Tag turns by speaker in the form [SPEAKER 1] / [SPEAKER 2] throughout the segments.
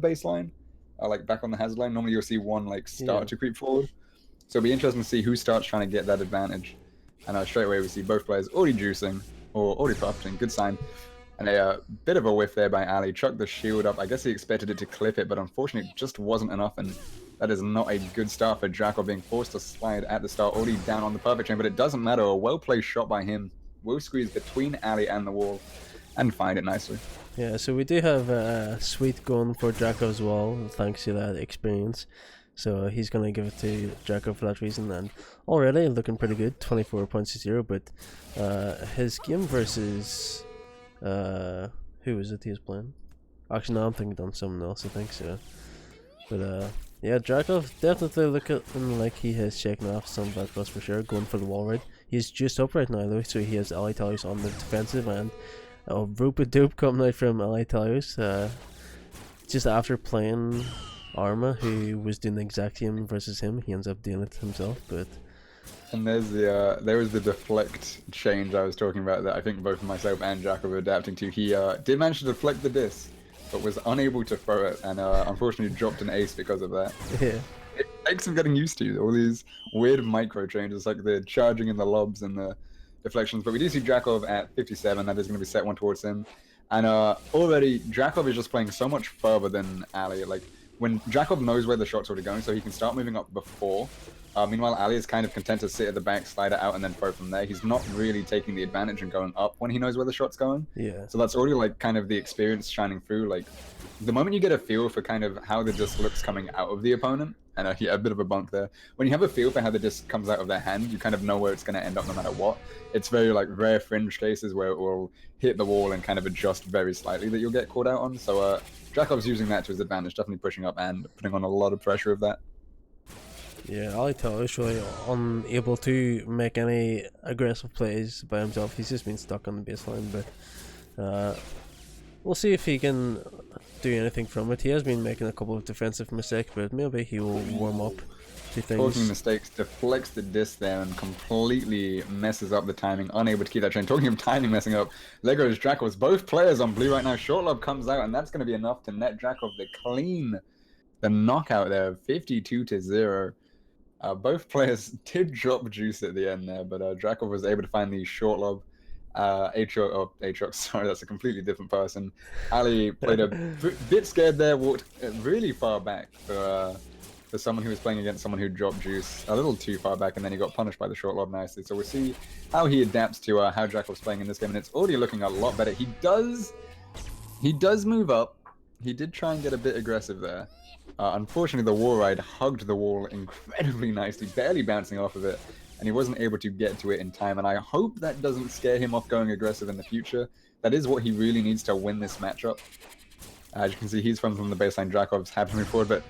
[SPEAKER 1] baseline, like back on the hazard line. Normally you'll see one like start
[SPEAKER 2] Yeah.
[SPEAKER 1] to creep forward. So it'll be interesting to see who starts trying to get that advantage. And straight away we see both players already juicing, or already puffing, good sign. And a bit of a whiff there by Ali. Chucked the shield up. I guess he expected it to clip it, but unfortunately it just wasn't enough. And that is not a good start for Drakov, being forced to slide at the start, already down on the perfect chain. But it doesn't matter. A well-placed shot by him will squeeze between Ali and the wall and find it nicely.
[SPEAKER 2] Yeah, so we do have a sweet gun for Drakov as well, thanks to that experience. So he's going to give it to Drakov for that reason, and already looking pretty good, 24 points to 0, but his game versus, who is it he was playing? Actually, no, I'm thinking on someone else, I think so. But yeah, Drakov definitely looking like he has shaken off some bad plus for sure, going for the wall ride. He's just up right now though, so he has Alitalios on the defensive, and rope a dope coming out from Alitalios. Just after playing Arma, who was doing the exact same versus him, he ends up doing it himself. But
[SPEAKER 1] and there was the deflect change I was talking about that I think both myself and Jacob were adapting to. He did manage to deflect the disc, but was unable to throw it, and unfortunately dropped an ace because of that.
[SPEAKER 2] yeah,
[SPEAKER 1] It takes some getting used to, all these weird micro changes, like the charging in the lobs and the deflections. But we do see Drakov at 57. That is going to be set one towards him. And already, Drakov is just playing so much further than Ali. Like, when Drakov knows where the shot's already going, so he can start moving up before. Meanwhile, Ali is kind of content to sit at the back, slide it out, and then throw from there. He's not really taking the advantage and going up when he knows where the shot's going.
[SPEAKER 2] yeah.
[SPEAKER 1] So that's already, like, kind of the experience shining through. Like, the moment you get a feel for kind of how the disc looks coming out of the opponent, and yeah, a bit of a bunk there. When you have a feel for how the disc comes out of their hand, you kind of know where it's going to end up no matter what. It's very like rare fringe cases where it will hit the wall and kind of adjust very slightly that you'll get caught out on. So Drakov's using that to his advantage, definitely pushing up and putting on a lot of pressure of that.
[SPEAKER 2] Yeah, Alitalios really unable to make any aggressive plays by himself. He's just been stuck on the baseline, but we'll see if he can do anything from it. He has been making a couple of defensive mistakes, but maybe he will warm up to things.
[SPEAKER 1] Talking mistakes, deflects the disc there and completely messes up the timing, unable to keep that chain. Talking of timing messing up, Lego's Drakov's both players on blue right now. Short lob comes out, and that's going to be enough to net Drakov the knockout there, 52-0. Both players did drop juice at the end there, but Drakov was able to find the short lob. Aatrox, sorry, that's a completely different person. Ali played a bit scared there, walked really far back for someone who was playing against someone who dropped juice a little too far back, and then he got punished by the short lob nicely. So we'll see how he adapts to how Drakov's playing in this game, and it's already looking a lot better. He does move up. He did try and get a bit aggressive there. Unfortunately, the wall ride hugged the wall incredibly nicely, barely bouncing off of it, and he wasn't able to get to it in time. And I hope that doesn't scare him off going aggressive in the future. That is what he really needs to win this matchup. As you can see, he's from the baseline. Drakov's happy to move forward, but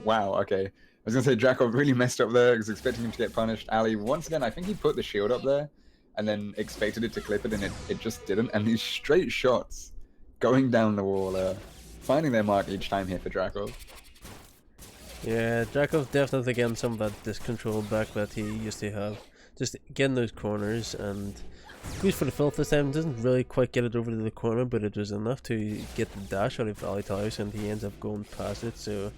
[SPEAKER 1] wow, okay. I was going to say Drakov really messed up there. I was expecting him to get punished. Ali, once again, I think he put the shield up there and then expected it to clip it, and it just didn't. And these straight shots going down the wall, finding their mark each time here for Drakov.
[SPEAKER 2] Yeah, Drakov definitely getting some of that disc control back that he used to have. Just getting those corners, and goes for the filth this time. Doesn't really quite get it over to the corner, but it was enough to get the dash out of Alitalios, and he ends up going past it. So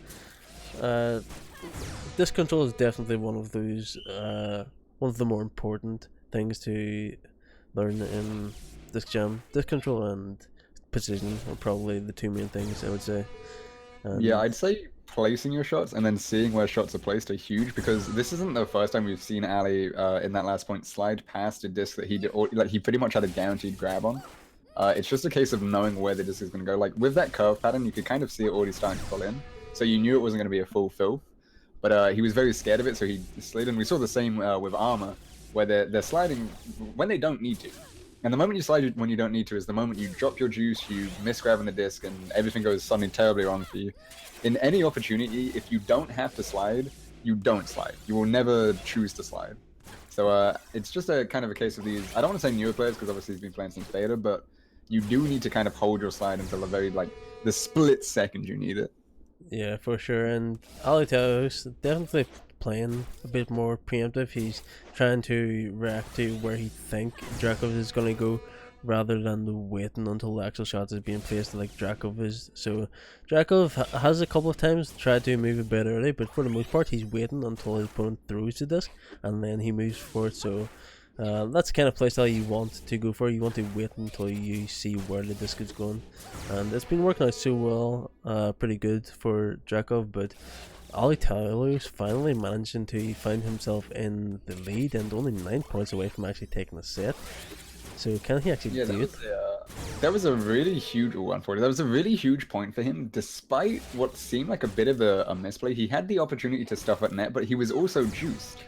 [SPEAKER 2] disc control is definitely one of those one of the more important things to learn in disc jam. Disc control and precision are probably the two main things, I would say.
[SPEAKER 1] Yeah, I'd say placing your shots and then seeing where shots are placed are huge, because this isn't the first time we've seen Ali in that last point slide past a disc that he pretty much had a guaranteed grab on. It's just a case of knowing where the disc is going to go. Like with that curve pattern, you could kind of see it already starting to pull in, so you knew it wasn't going to be a full fill. But he was very scared of it, so he slid in. We saw the same with Armor, where they're sliding when they don't need to. And the moment you slide when you don't need to is the moment you drop your juice, you miss grabbing the disc, and everything goes suddenly terribly wrong for you. In any opportunity, if you don't have to slide, you don't slide. You will never choose to slide. So it's just a kind of a case of these, I don't want to say newer players, because obviously he's been playing since beta, but you do need to kind of hold your slide until the very, the split second you need it.
[SPEAKER 2] Yeah, for sure. And Alitalios definitely playing a bit more preemptive. He's trying to react to where he think Drakov is going to go, rather than waiting until the actual shot is being placed like Drakov is. So Drakov has a couple of times tried to move a bit early, but for the most part he's waiting until his opponent throws the disc and then he moves for it. So that's the kind of playstyle you want to go for. You want to wait until you see where the disc is going, and it's been working out so well, pretty good for Drakov. But Alitalios finally managing to find himself in the lead and only 9 points away from actually taking a set. So can he actually do it?
[SPEAKER 1] That was a really huge, unfortunately, that was a really huge point for him. Despite what seemed like a bit of a misplay, he had the opportunity to stuff at net, but he was also juiced.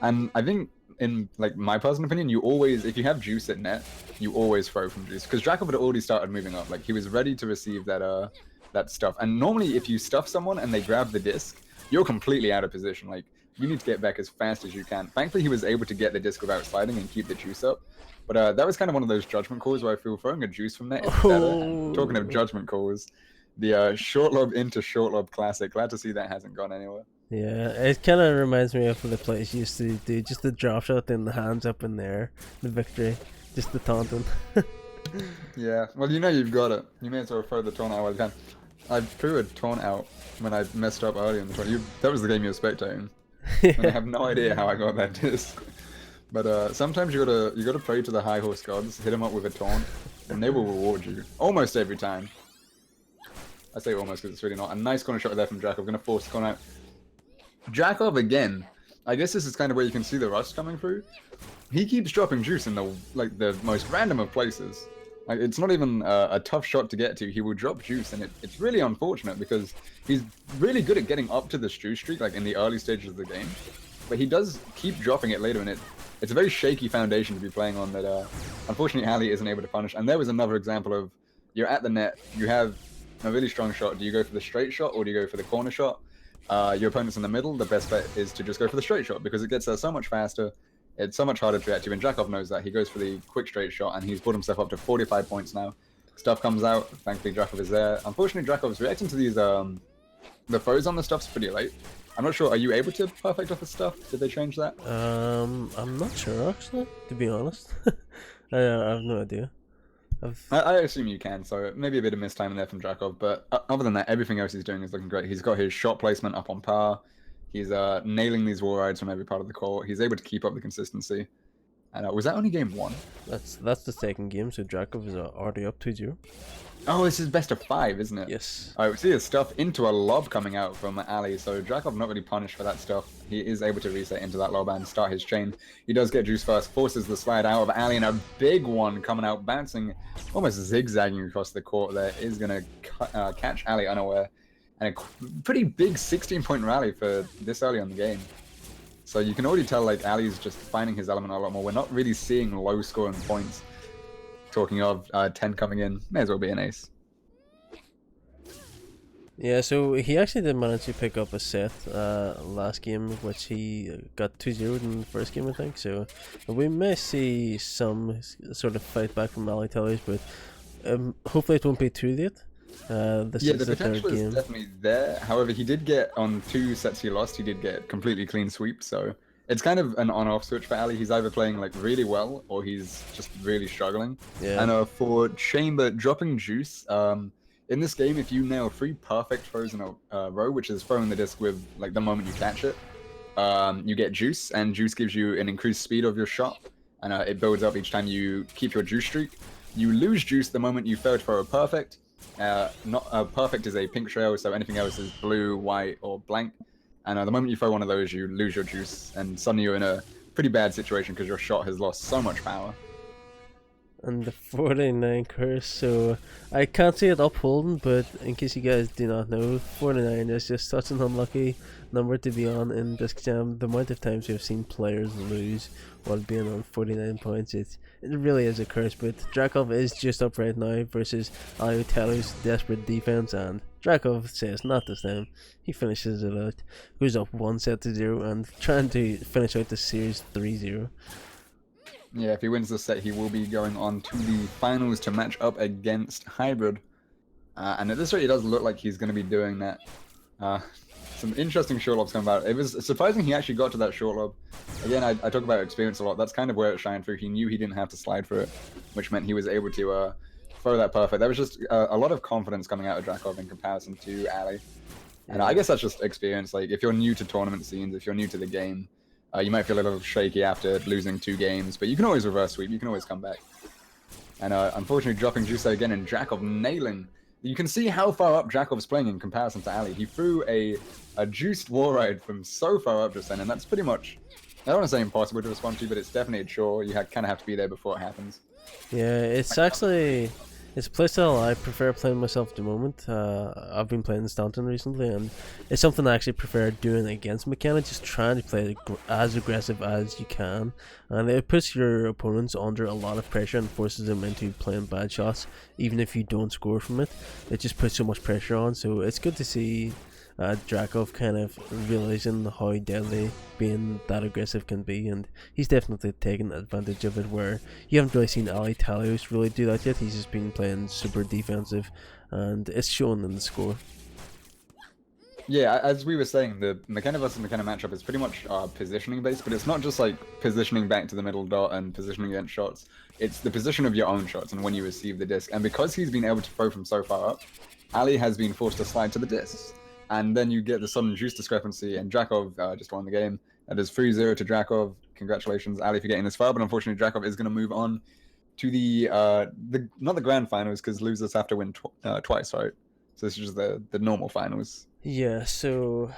[SPEAKER 1] And I think, in like my personal opinion, you always, if you have juice at net, you always throw from juice, because Drakov had already started moving up. Like, he was ready to receive that that stuff. And normally, if you stuff someone and they grab the disc, you're completely out of position. Like, you need to get back as fast as you can. Thankfully, he was able to get the disc without sliding and keep the juice up. But that was kind of one of those judgment calls where I feel throwing a juice from net is better. And talking of judgment calls, the short lob into short lob classic. Glad to see that hasn't gone anywhere.
[SPEAKER 2] Yeah, it kind of reminds me of the plays you used to do, just the drop shot and the hands up in there, the victory, just the taunting.
[SPEAKER 1] Yeah, well, you know you've got it. You may as well throw the taunt out while you can. I threw a taunt out when I messed up earlier in the tournament. That was the game you were spectating. And I have no idea how I got that disc. But sometimes you gotta pray to the high horse gods, hit them up with a taunt, and they will reward you almost every time. I say almost because it's really not. A nice corner shot there from Drakov. Gonna force the corner out. Drakov again. I guess this is kind of where you can see the rust coming through. He keeps dropping juice in the most random of places. Like, it's not even a tough shot to get to. He will drop juice, and it's really unfortunate because he's really good at getting up to the juice streak, like in the early stages of the game. But he does keep dropping it later, and it's a very shaky foundation to be playing on that unfortunately Ali isn't able to punish. And there was another example of, you're at the net, you have a really strong shot. Do you go for the straight shot or do you go for the corner shot? Your opponent's in the middle. The best bet is to just go for the straight shot because it gets there so much faster. It's so much harder to react to, and Drakov knows that. He goes for the quick straight shot, and he's put himself up to 45 points now. Stuff comes out. Thankfully, Drakov is there. Unfortunately, Drakov's reacting to these, the throws on the stuff's pretty late. I'm not sure. Are you able to perfect off the stuff? Did they change that?
[SPEAKER 2] I'm not sure, actually, to be honest. I have no idea.
[SPEAKER 1] I assume you can, so maybe a bit of mistiming there from Drakov, but other than that, everything else he's doing is looking great. He's got his shot placement up on par. He's nailing these wall rides from every part of the court. He's able to keep up the consistency. And was that only game 1?
[SPEAKER 2] That's the second game, so Drakov is already up 2-0.
[SPEAKER 1] Oh, this is best of 5, isn't it?
[SPEAKER 2] Yes.
[SPEAKER 1] Alright, we see his stuff into a lob coming out from Ali, so Drakov not really punished for that stuff. He is able to reset into that lob and start his chain. He does get juice first, forces the slide out of Ali, and a big one coming out, bouncing, almost zigzagging across the court there, is going to catch Ali unaware. And a pretty big 16-point rally for this early on the game. So you can already tell, like, Ali's just finding his element a lot more. We're not really seeing low-scoring points. Talking of 10 coming in, may as well be an ace.
[SPEAKER 2] Yeah, so he actually did manage to pick up a set last game, which he got 2-0 in the first game, I think. So we may see some sort of fight back from Alitalios, but hopefully it won't be too late. This
[SPEAKER 1] yeah,
[SPEAKER 2] is
[SPEAKER 1] the
[SPEAKER 2] the third
[SPEAKER 1] potential
[SPEAKER 2] game.
[SPEAKER 1] is definitely there. However, he did get, on 2 sets he lost, he did get completely clean sweep. So it's kind of an on-off switch for Ali. He's either playing like really well or he's just really struggling.
[SPEAKER 2] Yeah.
[SPEAKER 1] And for Chamber, dropping juice. In this game, if you nail 3 perfect throws in a row, which is throwing the disc with like the moment you catch it, you get juice, and juice gives you an increased speed of your shot, and it builds up each time you keep your juice streak. You lose juice the moment you fail to throw a perfect. Perfect is a pink trail, so anything else is blue, white, or blank. And the moment you throw one of those, you lose your juice, and suddenly you're in a pretty bad situation because your shot has lost so much power.
[SPEAKER 2] And the 49 curse, so I can't see it upholding, but in case you guys do not know, 49 is just such an unlucky number to be on in Disc Jam. The amount of times we've seen players lose while being on 49 points, it really is a curse. But Drakov is just up right now versus Alitalios' desperate defense, and Drakov says not this time. He finishes it out, goes up 1-0 and trying to finish out the series 3-0.
[SPEAKER 1] Yeah, if he wins this set, he will be going on to the finals to match up against Hybrid. And at this rate, it does look like he's going to be doing that. Uh, some interesting short lobs come about. It was surprising he actually got to that short lob. Again, I talk about experience a lot. That's kind of where it shined through. He knew he didn't have to slide for it, which meant he was able to throw that perfect. There was just a lot of confidence coming out of Drakov in comparison to Ali. And I guess that's just experience. Like, if you're new to tournament scenes, if you're new to the game, you might feel a little shaky after losing 2 games, but you can always reverse sweep. You can always come back. And unfortunately, dropping Juice again and Drakov nailing. You can see how far up Drakov's playing in comparison to Ali. He threw a juiced wall ride from so far up just then, and that's pretty much, I don't want to say impossible to respond to, but it's definitely a chore. You kind of have to be there before it happens.
[SPEAKER 2] Yeah, it's actually, it's a playstyle I prefer playing myself at the moment. I've been playing Stanton recently, and it's something I actually prefer doing against McKenna, just trying to play as aggressive as you can. And it puts your opponents under a lot of pressure and forces them into playing bad shots, even if you don't score from it. It just puts so much pressure on, so it's good to see Drakov kind of realizing how deadly being that aggressive can be, and he's definitely taken advantage of it, where you haven't really seen Alitalios really do that yet. He's just been playing super defensive, and it's shown in the score.
[SPEAKER 1] Yeah, as we were saying, the McKenna versus McKenna matchup is pretty much positioning based, but it's not just like positioning back to the middle dot and positioning against shots. It's the position of your own shots and when you receive the disc. And because he's been able to throw from so far up, Ali has been forced to slide to the discs. And then you get the sudden juice discrepancy, and Drakov just won the game. That is 3-0 to Drakov. Congratulations, Ali, for getting this far. But unfortunately, Drakov is going to move on to the not the grand finals, because losers have to win twice, right? So this is just the normal finals.
[SPEAKER 2] Yeah, so